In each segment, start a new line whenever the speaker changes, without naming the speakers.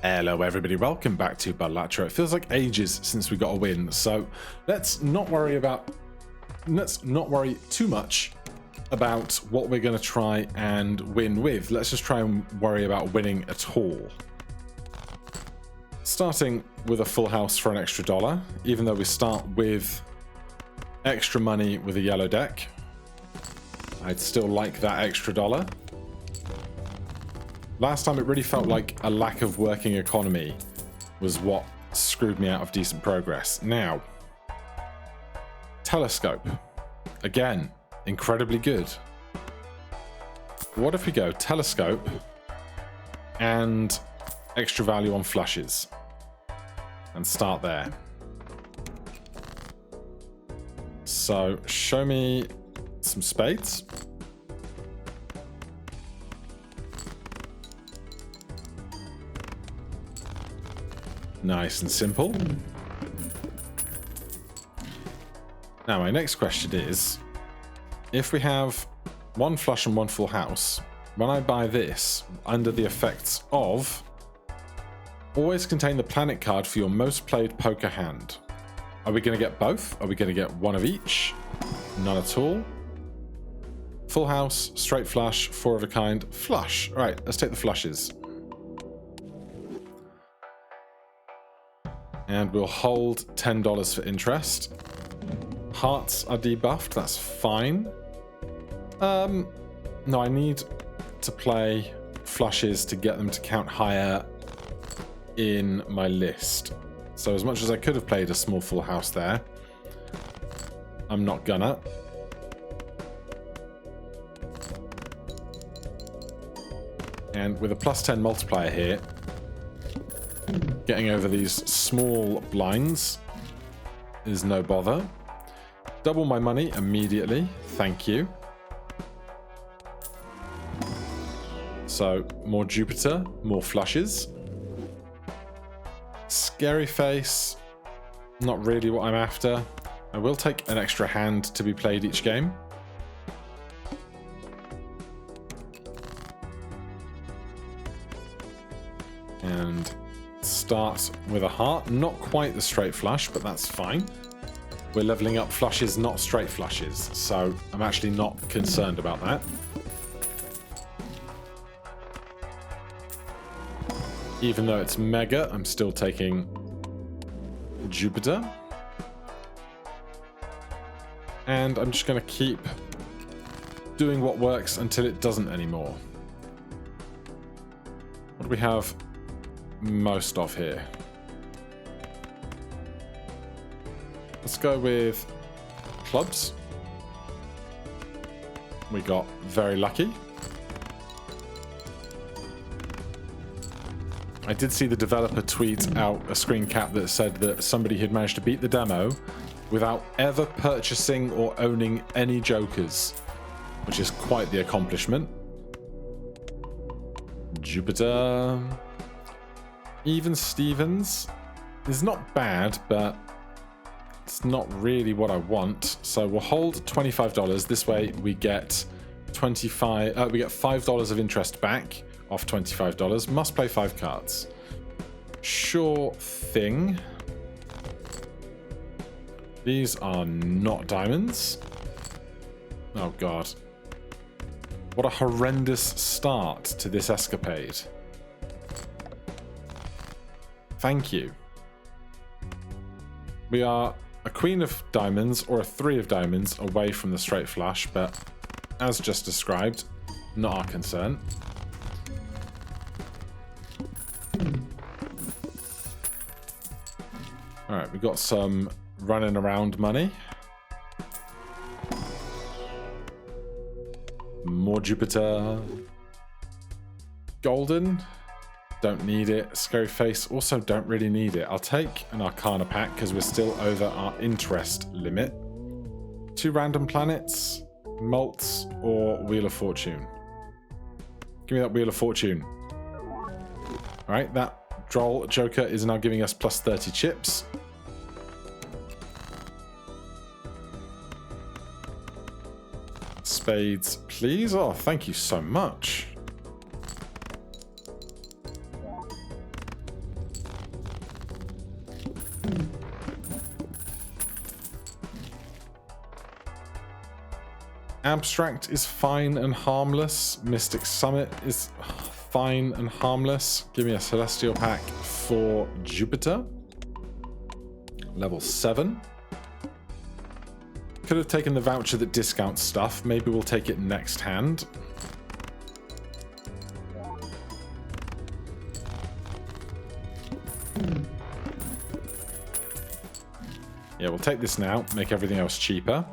Hello everybody, welcome back to Balatro. It feels like ages since we got a win, so let's not worry too much about what we're going to try and win with. Let's just try and worry about winning at all. Starting with a full house for an extra $1, even though we start with extra money with a yellow deck. I'd still like that extra $1. Last time it really felt like a lack of working economy was what screwed me out of decent progress. Now, telescope. Again, incredibly good. What if we go telescope and extra value on flushes and start there? So show me some spades. Nice and simple. Now my next question is, if we have one flush and one full house, when I buy this, under the effects of always contain the planet card for your most played poker hand. Are we going to get both? Are we going to get one of each? None at all. Full house, straight flush, 4 of a kind, flush. All right, let's take the flushes. And we'll hold $10 for interest. Hearts are debuffed, that's fine. No, I need to play flushes to get them to count higher in my list. So as much as I could have played a small full house there, I'm not gonna. And with a +10 multiplier here, getting over these small blinds is no bother. Double my money immediately, thank you. So more Jupiter, more flushes. Scary face, not really what I'm after. I will take an extra hand to be played each game. And start with a heart, not quite the straight flush, but that's fine. We're leveling up flushes, not straight flushes, so I'm actually not concerned about that. Even though it's mega, I'm still taking Jupiter. And I'm just going to keep doing what works until it doesn't anymore. What do we have most of here? Let's go with clubs. We got very lucky. I did see the developer tweet out a screen cap that said that somebody had managed to beat the demo without ever purchasing or owning any jokers, which is quite the accomplishment. Jupiter. Even Stevens is not bad, but it's not really what I want. So we'll hold $25. This way we get we get $5 of interest back off $25. Must play 5 cards. Sure thing. These are not diamonds. Oh god. What a horrendous start to this escapade. Thank you. We are a queen of diamonds or a 3 of diamonds away from the straight flush, but as just described, not our concern. Alright, we got some running around money. More Jupiter. Golden. Don't need it. Scary face. Also don't really need it. I'll take an Arcana pack because we're still over our interest limit. 2 random planets. Malts or Wheel of Fortune. Give me that Wheel of Fortune. Alright, that droll joker is now giving us plus 30 chips. Spades, please. Oh, thank you so much. Abstract is fine and harmless. Mystic Summit is fine and harmless. Give me a Celestial Pack for Jupiter. Level 7. Could have taken the voucher that discounts stuff. Maybe we'll take it next hand. Yeah, we'll take this now, make everything else cheaper.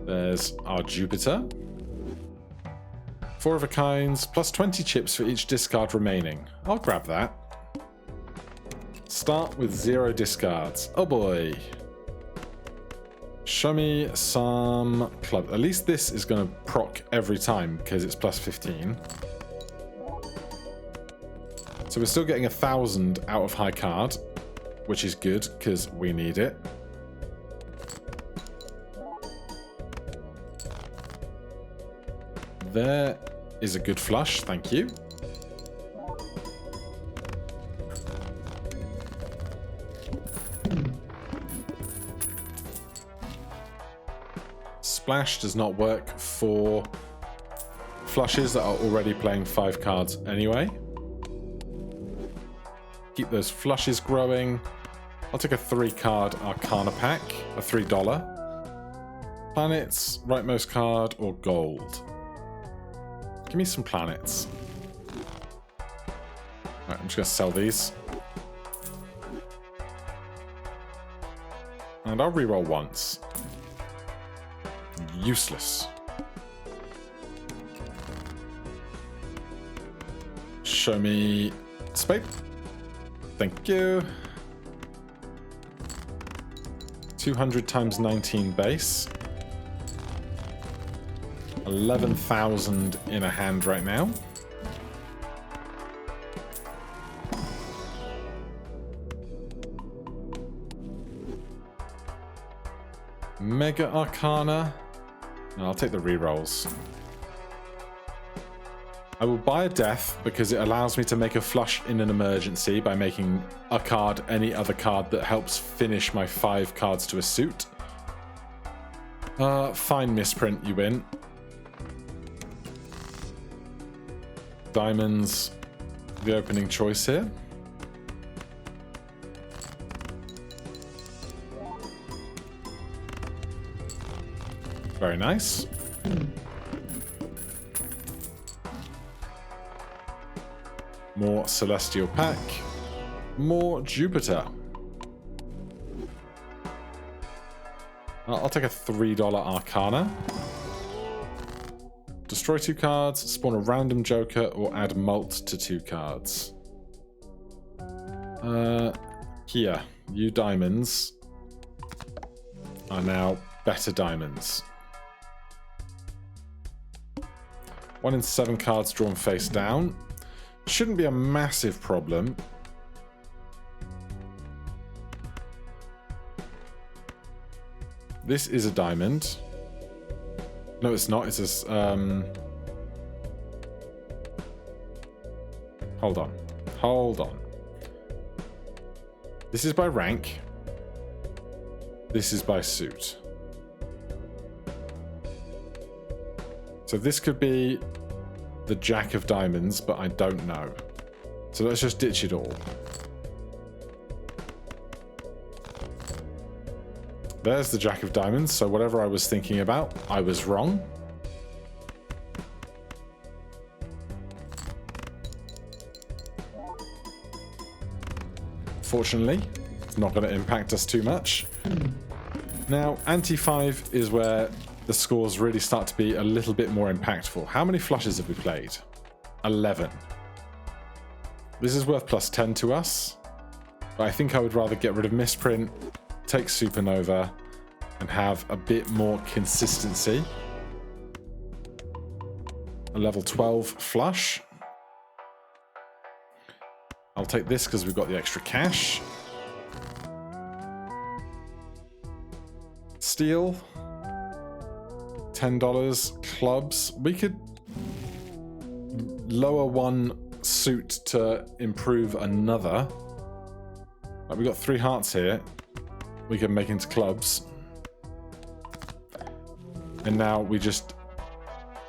There's our Jupiter. 4 of a kinds, plus 20 chips for each discard remaining. I'll grab that. Start with 0 discards. Oh boy. Show me some club. At least this is going to proc every time because it's plus 15. So we're still getting 1,000 out of high card, which is good because we need it. There is a good flush, thank you. Splash does not work for flushes that are already playing 5 cards anyway. Keep those flushes growing. I'll take a 3-card Arcana pack, a $3. Planets, rightmost card, or gold. Give me some planets. Right, I'm just going to sell these. And I'll reroll once. Useless. Show me spade. Thank you. 200 times 19 base. 11,000 in a hand right now. Mega Arcana. No, I'll take the rerolls. I will buy a death because it allows me to make a flush in an emergency by making a card any other card that helps finish my 5 cards to a suit. Fine misprint, you win. Diamonds, the opening choice here. Very nice. More Celestial Pack. More Jupiter. I'll take a $3 Arcana. Destroy 2 cards, spawn a random joker, or add mult to 2 cards. Here, you diamonds are now better diamonds. 1 in 7 cards drawn face down. Shouldn't be a massive problem. This is a diamond. No, it's not. It's a... Hold on. Hold on. This is by rank. This is by suit. So this could be the Jack of Diamonds, but I don't know. So let's just ditch it all. There's the Jack of Diamonds, so whatever I was thinking about, I was wrong. Fortunately, it's not going to impact us too much. Now, Anti-5 is where the scores really start to be a little bit more impactful. How many flushes have we played? 11. This is worth plus 10 to us, but I think I would rather get rid of Misprint, take Supernova, and have a bit more consistency. A level 12 flush. I'll take this because we've got the extra cash. Steel. $10. Clubs. We could lower 1 suit to improve another. Right, we've got 3 hearts here. we can make into clubs. And now we just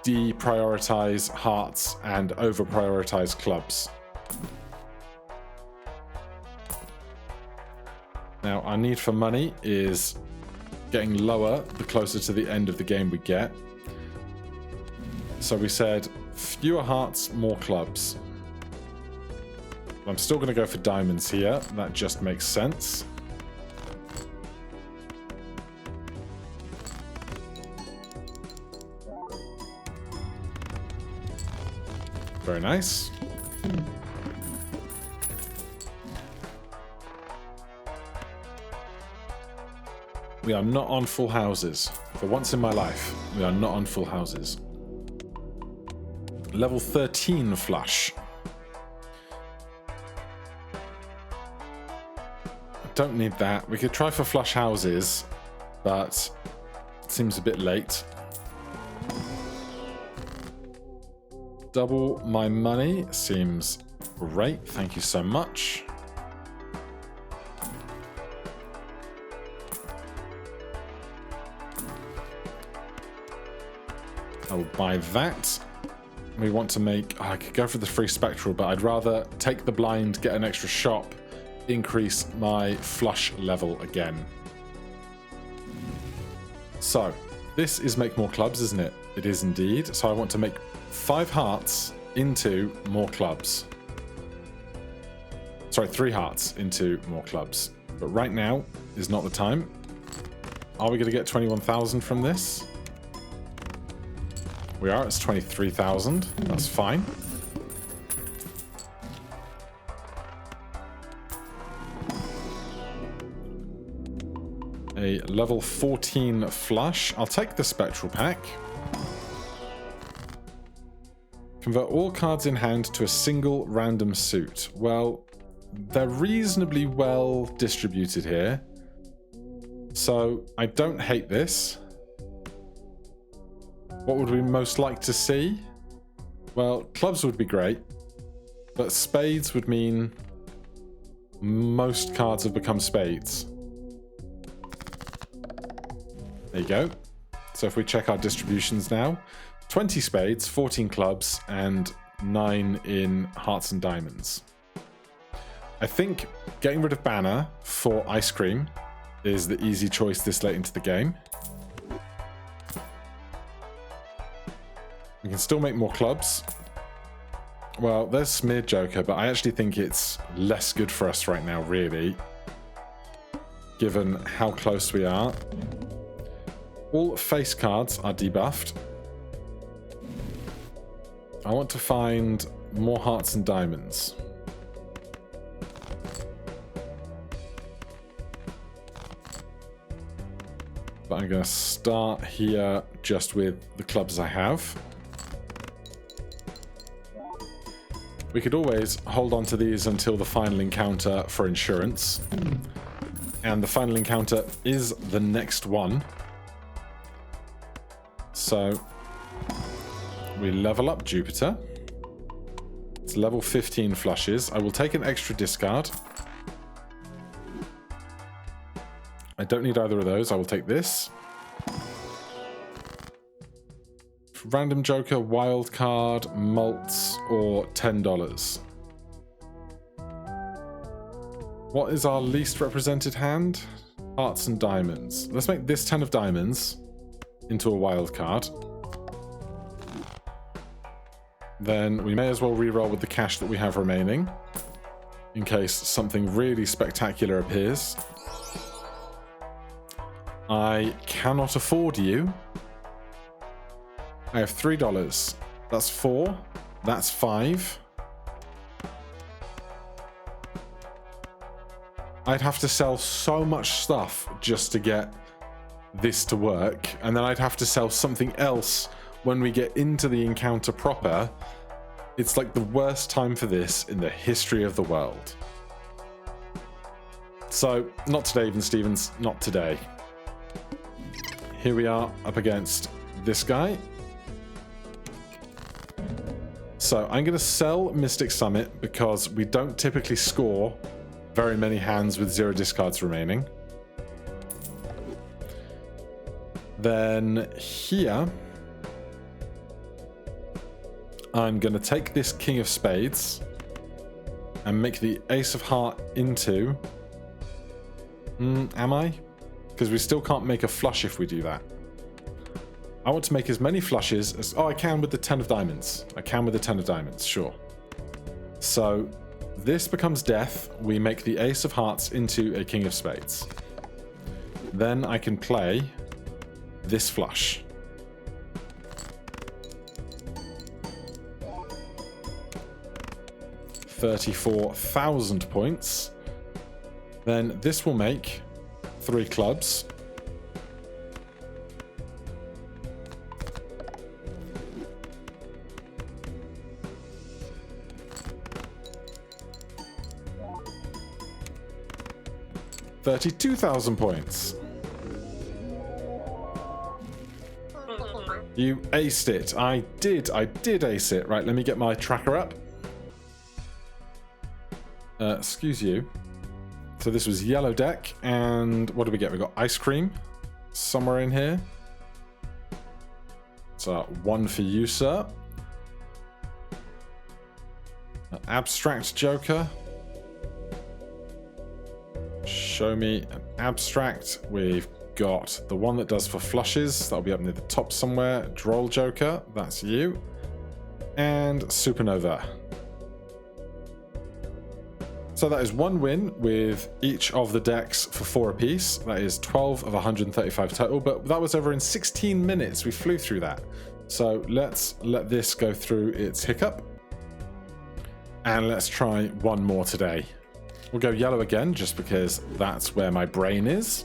deprioritize hearts and over-prioritize clubs. Now, our need for money is getting lower the closer to the end of the game we get. So we said fewer hearts, more clubs. I'm still going to go for diamonds here. That just makes sense. Very nice. We are not on full houses. For once in my life, we are not on full houses. Level 13 flush. Don't need that. We could try for flush houses, but it seems a bit late. Double my money seems great. Thank you so much. I will buy that. We want to make... Oh, I could go for the free spectral, but I'd rather take the blind, get an extra shop, increase my flush level again. So, this is make more clubs, isn't it? It is indeed. So I want to make 5 hearts into more clubs. Sorry, 3 hearts into more clubs. But right now is not the time. Are we going to get 21,000 from this? We are. It's 23,000. That's fine. A level 14 flush. I'll take the spectral pack. Convert all cards in hand to a single random suit. Well, they're reasonably well distributed here. So I don't hate this. What would we most like to see? Well, clubs would be great, but spades would mean most cards have become spades. There you go. So if we check our distributions now, 20 spades, 14 clubs, and 9 in hearts and diamonds. I think getting rid of banner for ice cream is the easy choice this late into the game. We can still make more clubs. Well, there's Smeared Joker, but I actually think it's less good for us right now, really, given how close we are. All face cards are debuffed. I want to find more hearts and diamonds. But I'm going to start here just with the clubs I have. We could always hold on to these until the final encounter for insurance. And the final encounter is the next one. So we level up Jupiter. It's level 15 flushes. I will take an extra discard. I don't need either of those. I will take this. Random Joker, wild card, malts, or $10. What is our least represented hand? Hearts and diamonds. Let's make this 10 of diamonds into a wild card. Then we may as well reroll with the cash that we have remaining in case something really spectacular appears. I cannot afford you. I have $3. That's 4. That's 5. I'd have to sell so much stuff just to get this to work, and then I'd have to sell something else when we get into the encounter proper. It's like the worst time for this in the history of the world. So, not today, Even Stevens, not today. Here we are up against this guy. So I'm going to sell Mystic Summit because we don't typically score very many hands with 0 discards remaining. Then here, I'm going to take this King of Spades and make the Ace of Heart into... am I? Because we still can't make a flush if we do that. I want to make as many flushes as... Oh, I can with the 10 of diamonds. I can with the 10 of diamonds, sure. So this becomes death. We make the Ace of Hearts into a King of Spades. Then I can play this flush. £34,000 points. Then this will make 3 clubs. £32,000 points. You aced it. I did ace it. Right, let me get my tracker up. Excuse you. So this was yellow deck, and what do we get? We got ice cream somewhere in here. So 1 for you, sir. Abstract Joker. Show me an abstract. We've got the one that does for flushes. That'll be up near the top somewhere. Droll Joker. That's you. And Supernova. So that is 1 win with each of the decks for 4 apiece. That is 12 of 135 total, but that was over in 16 minutes. We flew through that. So let's let this go through its hiccup. And let's try one more today. We'll go yellow again, just because that's where my brain is.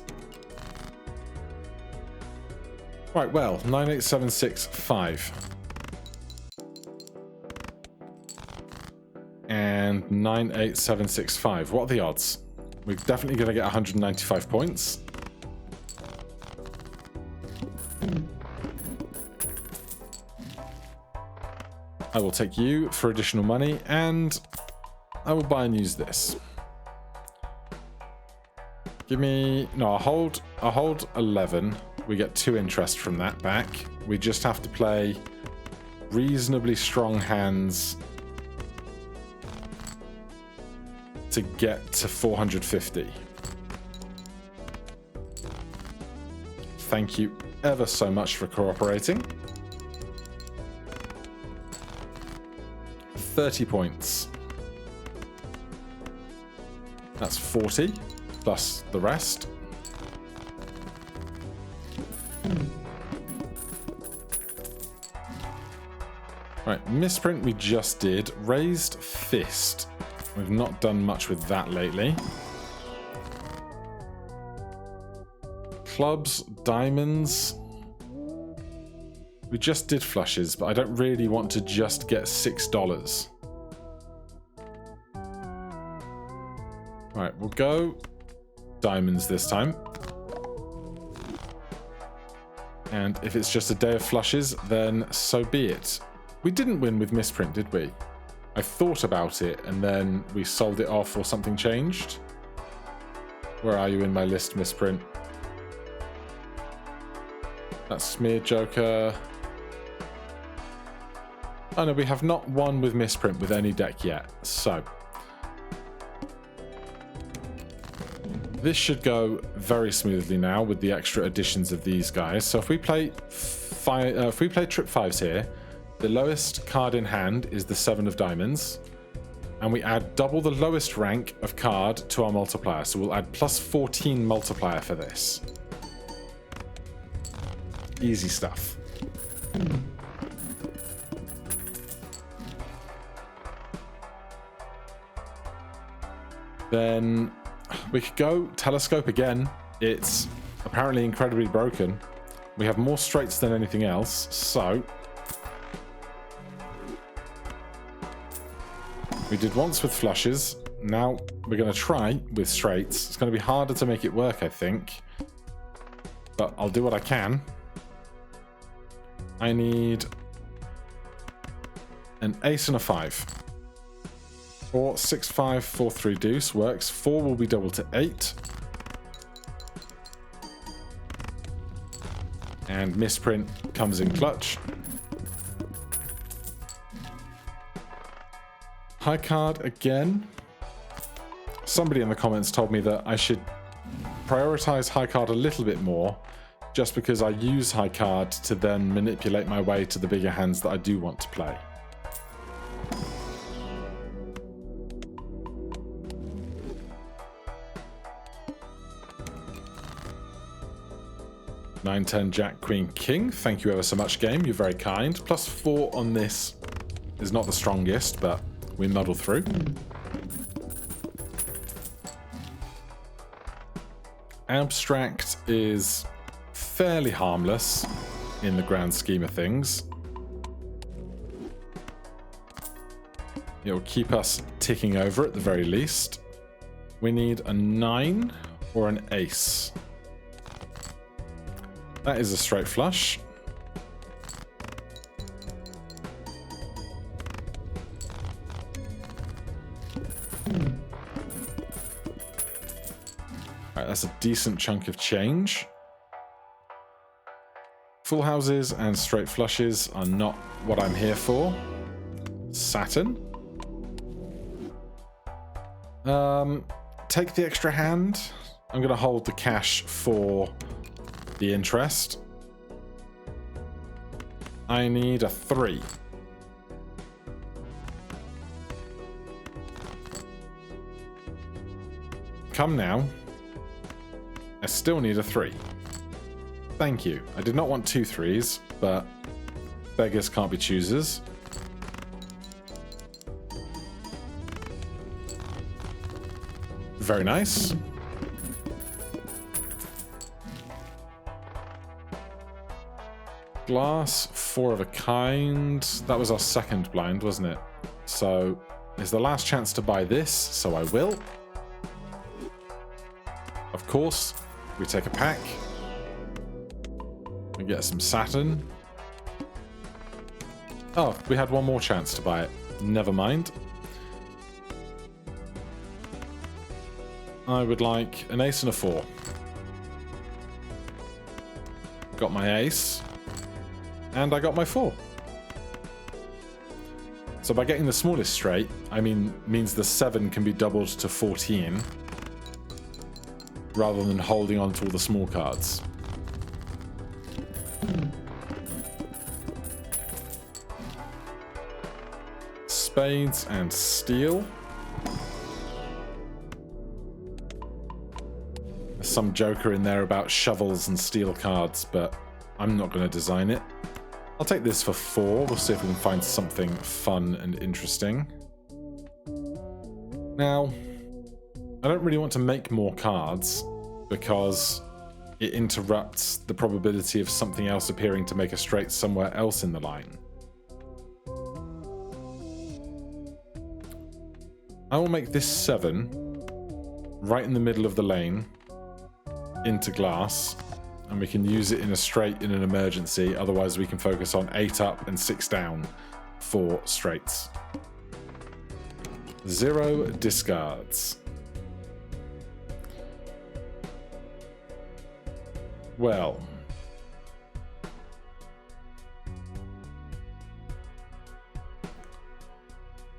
Right, well, 98765. And 98765. What are the odds? We're definitely going to get 195 points. I will take you for additional money, and I will buy and use this. Give me... No, I'll hold 11. We get 2 interest from that back. We just have to play reasonably strong hands to get to 450. Thank you ever so much for cooperating. 30 points. That's 40 plus the rest. Right, misprint we just did. Raised Fist. We've not done much with that lately. Clubs, diamonds. We just did flushes, but I don't really want to just get $6. Right, we'll go diamonds this time. And if it's just a day of flushes, then so be it. We didn't win with misprint, did we? I thought about it, and then we sold it off or something changed. Where are you in my list, misprint? That's Smear Joker. Oh no, we have not won with misprint with any deck yet, so... This should go very smoothly now with the extra additions of these guys. So if we play trip 5s here, the lowest card in hand is the 7 of diamonds, and we add double the lowest rank of card to our multiplier. So we'll add plus 14 multiplier for this. Easy stuff. Then we could go telescope again. It's apparently incredibly broken. We have more straights than anything else, so we did once with flushes. Now we're going to try with straights. It's going to be harder to make it work, I think, but I'll do what I can. I need an ace and a 5. Or 6, 5, 4, 3 deuce works. 4 will be double to 8. And misprint comes in clutch. High card again. Somebody in the comments told me that I should prioritize high card a little bit more, just because I use high card to then manipulate my way to the bigger hands that I do want to play. Nine, 10, Jack, Queen, King. Thank you ever so much, game. You're very kind. +4 on this is not the strongest, but we muddle through. Abstract is fairly harmless in the grand scheme of things. It will keep us ticking over at the very least. We need a 9 or an ace. That is a straight flush. Alright, that's a decent chunk of change. Full houses and straight flushes are not what I'm here for. Saturn. Take the extra hand. I'm going to hold the cash for the interest. I need a 3. Come now. I still need a 3. Thank you. I did not want 2 3s, but beggars can't be choosers. Very nice. Glass, 4 of a kind. That was our second blind, wasn't it? So it's the last chance to buy this, so I will. Of course, we take a pack. We get some Saturn. Oh, we had one more chance to buy it. Never mind. I would like an ace and a 4. Got my ace. And I got my 4. So by getting the smallest straight, I mean, means the 7 can be doubled to 14. Rather than holding on to all the small cards. Spades and steel. There's some joker in there about shovels and steel cards, but I'm not going to design it. I'll take this for 4. We'll see if we can find something fun and interesting. Now, I don't really want to make more cards because it interrupts the probability of something else appearing to make a straight somewhere else in the line. I will make this 7 right in the middle of the lane into glass, and we can use it in a straight in an emergency. Otherwise we can focus on 8 up and 6 down for straights. 0 discards. Well,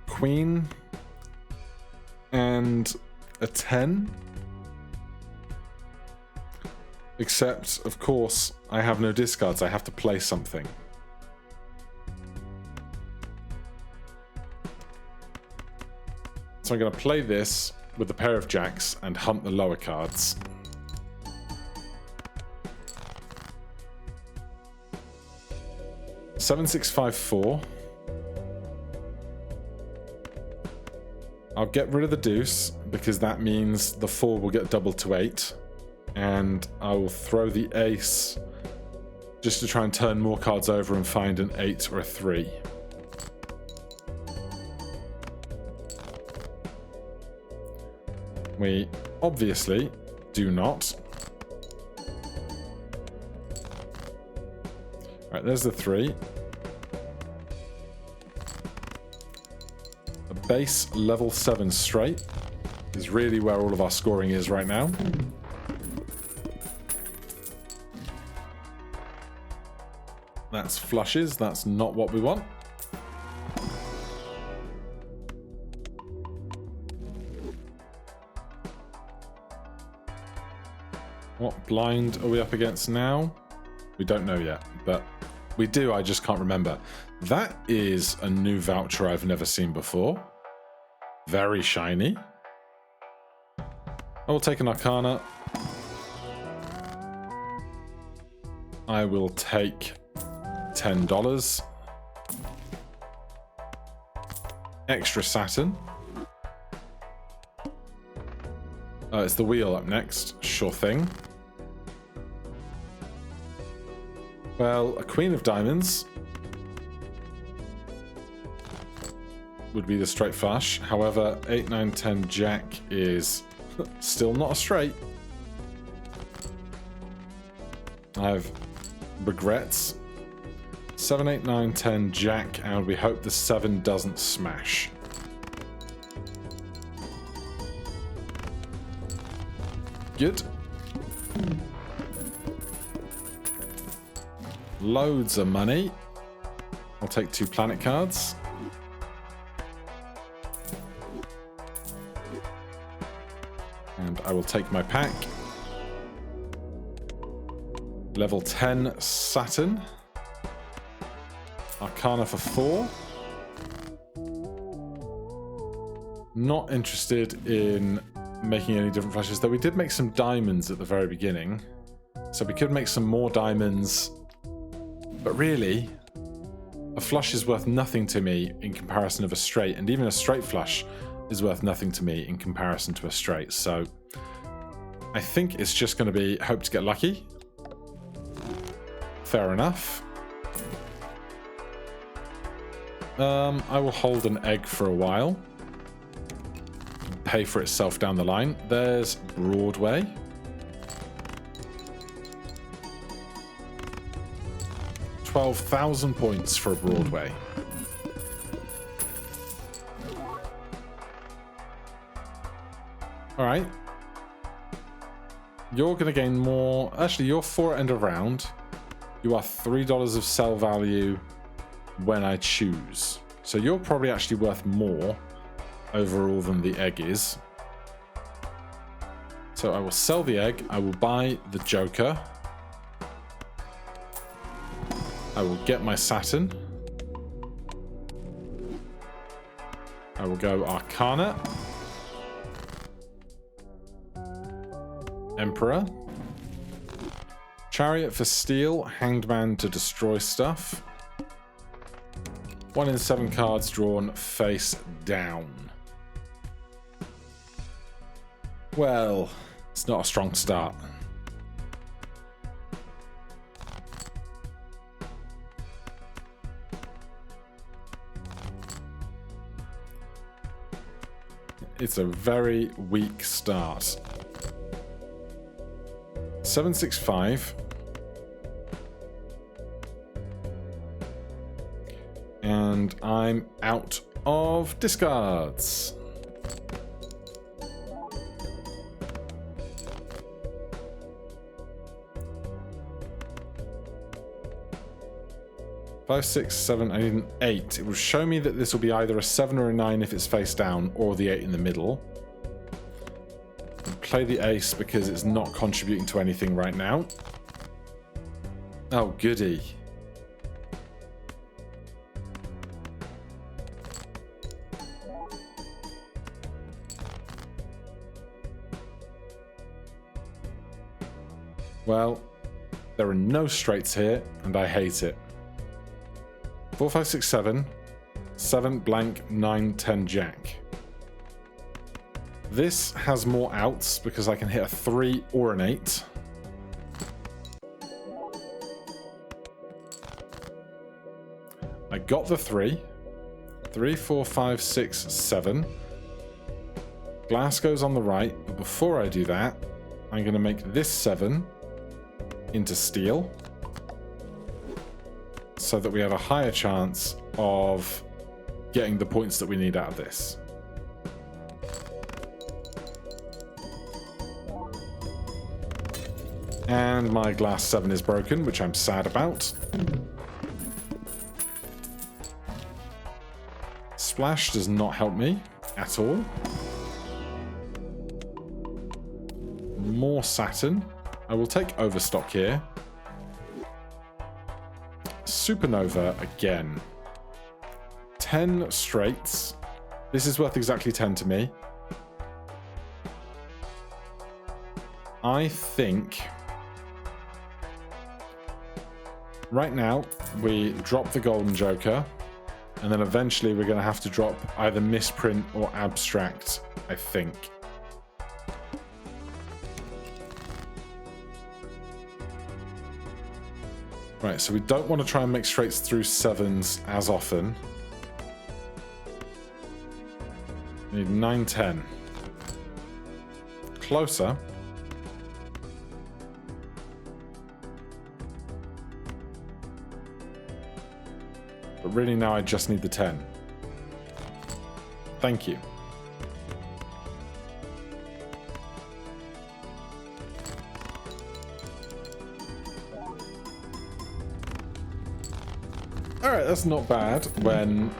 Queen and a 10. Except, of course, I have no discards. I have to play something. So I'm going to play this with a pair of jacks and hunt the lower cards. Seven, 6, 5, 4. I'll get rid of the deuce because that means the 4 will get doubled to 8. And I will throw the ace just to try and turn more cards over and find an 8 or a 3. We obviously do not. Right, there's the 3. A base level 7 straight is really where all of our scoring is right now. That's flushes. That's not what we want. What blind are we up against now? We don't know yet, but we do, I just can't remember. That is a new voucher I've never seen before. Very shiny. I will take an Arcana. I will take $10. Extra Saturn. It's the wheel up next. Sure thing. Well, a Queen of Diamonds would be the straight flush. However, 8, 9, 10 Jack is still not a straight. I have regrets. 7, 8, 9, 10 Jack, and we hope the 7 doesn't smash. Good. Loads of money. I'll take 2 planet cards. And I will take my pack. Level 10 Saturn. Arcana for 4. Not interested in making any different flashes, though we did make some diamonds at the very beginning. So we could make some more diamonds. But really, a flush is worth nothing to me in comparison of a straight, and even a straight flush is worth nothing to me in comparison to a straight. So I think it's just going to be hope to get lucky. Fair enough. I will hold an egg for a while. Pay for itself down the line. There's Broadway. $12,000 points for a Broadway. All right. You're going to gain more. Actually, you're 4 end of round. You are $3 of sell value when I choose. So you're probably actually worth more overall than the egg is. So I will sell the egg. I will buy the Joker. I will get my Saturn. I will go Arcana. Emperor. Chariot for steal. Hanged Man to destroy stuff. 1 in 7 cards drawn face down. Well, it's not a strong start. It's a very weak start. 765. And I'm out of discards. Five, 6, 7, I need an 8. It will show me that this will be either a 7 or a 9 if it's face down, or the 8 in the middle. Play the ace because it's not contributing to anything right now. Oh, goody. Well, there are no straights here, and I hate it. 4, 5, 6, 7. 7 blank, 9, 10 Jack. This has more outs because I can hit a 3 or an 8. I got the 3. 3, 4, 5, 6, 7. Glass goes on the right, but before I do that, I'm going to make this 7 into steel so that we have a higher chance of getting the points that we need out of this. And my glass 7 is broken, which I'm sad about. Splash does not help me at all. More Saturn. I will take Overstock here. Supernova again. 10 straights. This is worth exactly 10 to me. I think right now we drop the Golden Joker, and then eventually we're going to have to drop either Misprint or Abstract, I think. Right, so we don't want to try and make straights through 7s as often. We need 9, 10. Closer. But really now I just need the 10. Thank you. Alright, that's not bad when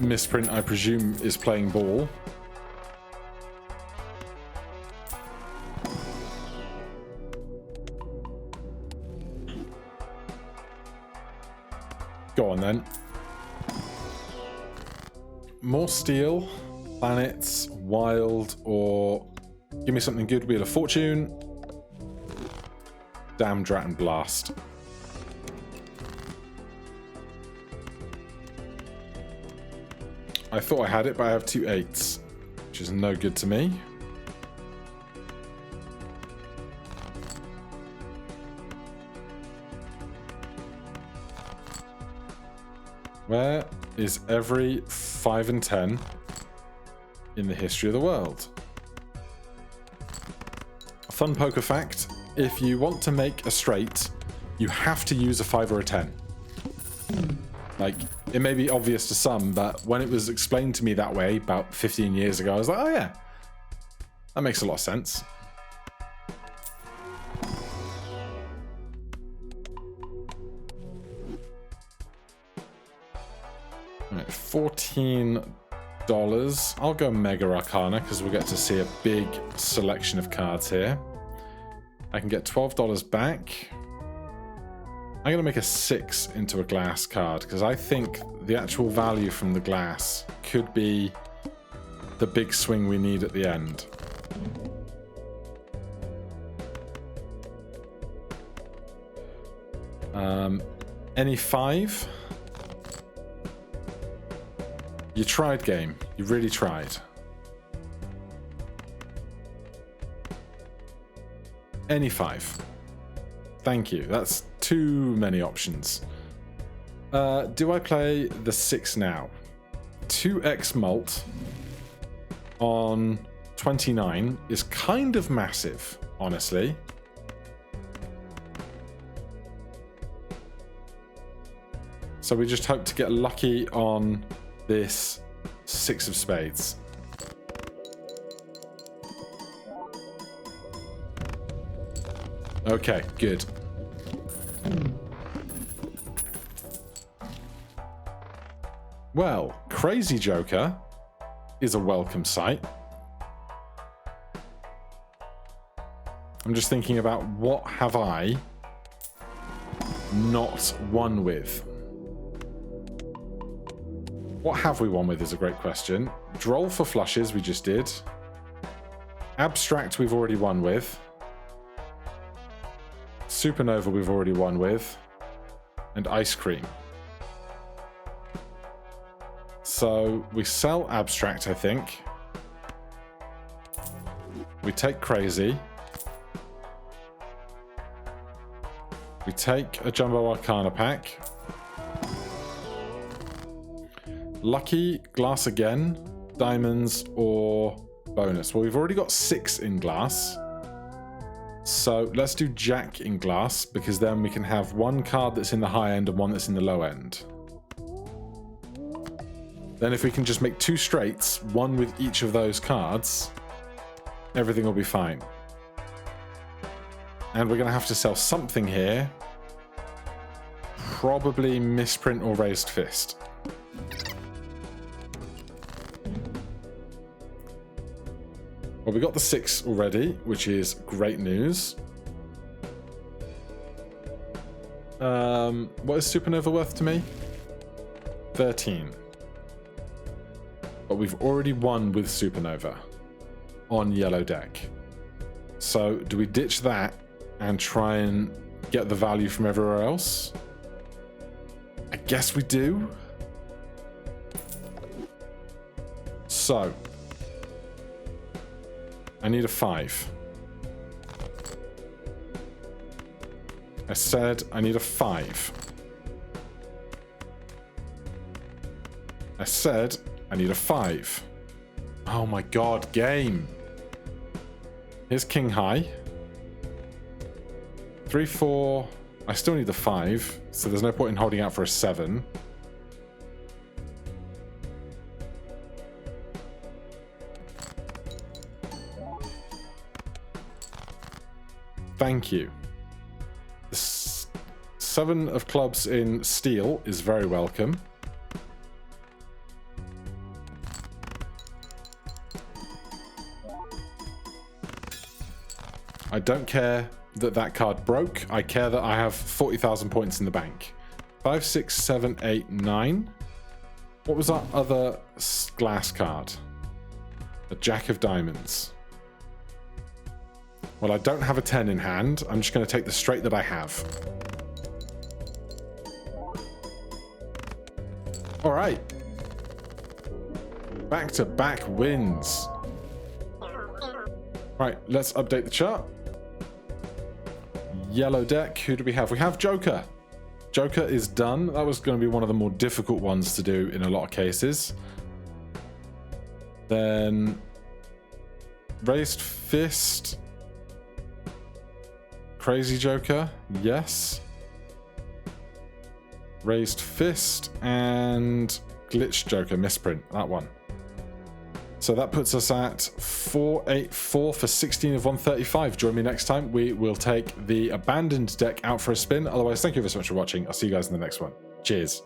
Misprint, I presume, is playing ball. Go on then. More steel, planets, wild, or give me something good. Wheel of Fortune. Damn Drat and Blast. I thought I had it, but I have 2 8s, which is no good to me. Where is every 5 and 10 in the history of the world? Fun poker fact, if you want to make a straight, you have to use a 5 or a 10. Like, it may be obvious to some, but when it was explained to me that way about 15 years ago, I was like, oh yeah, that makes a lot of sense. Right, $14. I'll go Mega Arcana because we'll get to see a big selection of cards here. I can get $12 back. I'm going to make a 6 into a glass card because I think the actual value from the glass could be the big swing we need at the end. Any 5? You tried, game. You really tried. Any 5. Thank you. That's too many options. Do I play the 6 now? 2x mult on 29 is kind of massive, honestly. So we just hope to get lucky on this 6 of spades. Okay, good. Well, Crazy Joker is a welcome sight. I'm just thinking about what have I not won with. What have we won with is a great question. Droll for flushes we just did. Abstract we've already won with. Supernova we've already won with. And Ice Cream. So we sell Abstract, I think. We take Crazy. We take a Jumbo Arcana pack. Lucky, glass again, diamonds, or bonus. Well, we've already got 6 in glass. So let's do Jack in glass, because then we can have one card that's in the high end and one that's in the low end. Then if we can just make 2 straights, one with each of those cards, everything will be fine. And we're going to have to sell something here. Probably Misprint or Raised Fist. Well, we got the 6 already, which is great news. What is Supernova worth to me? 13. But we've already won with Supernova on yellow deck. So do we ditch that and try and get the value from everywhere else? I guess we do. So I need a 5. I said I need a 5. I said I need a 5. Oh my god, game. Here's King High. 3, 4. I still need the 5, so there's no point in holding out for a 7. Thank you. The 7 of clubs in steel is very welcome. I don't care that that card broke. I care that I have 40,000 points in the bank. 5, 6, 7, 8, 9. What was our other glass card? A Jack of Diamonds. Well, I don't have a 10 in hand. I'm just going to take the straight that I have. All right. Back-to-back wins. Right, let's update the chart. Yellow deck, who do we have? We have Joker. Joker is done. That was going to be one of the more difficult ones to do in a lot of cases. Then Raised Fist. Crazy Joker, yes. Raised Fist and Glitch Joker, misprint, that one. So that puts us at 484 for 16 of 135. Join me next time. We will take the abandoned deck out for a spin. Otherwise, thank you very much for watching. I'll see you guys in the next one. Cheers.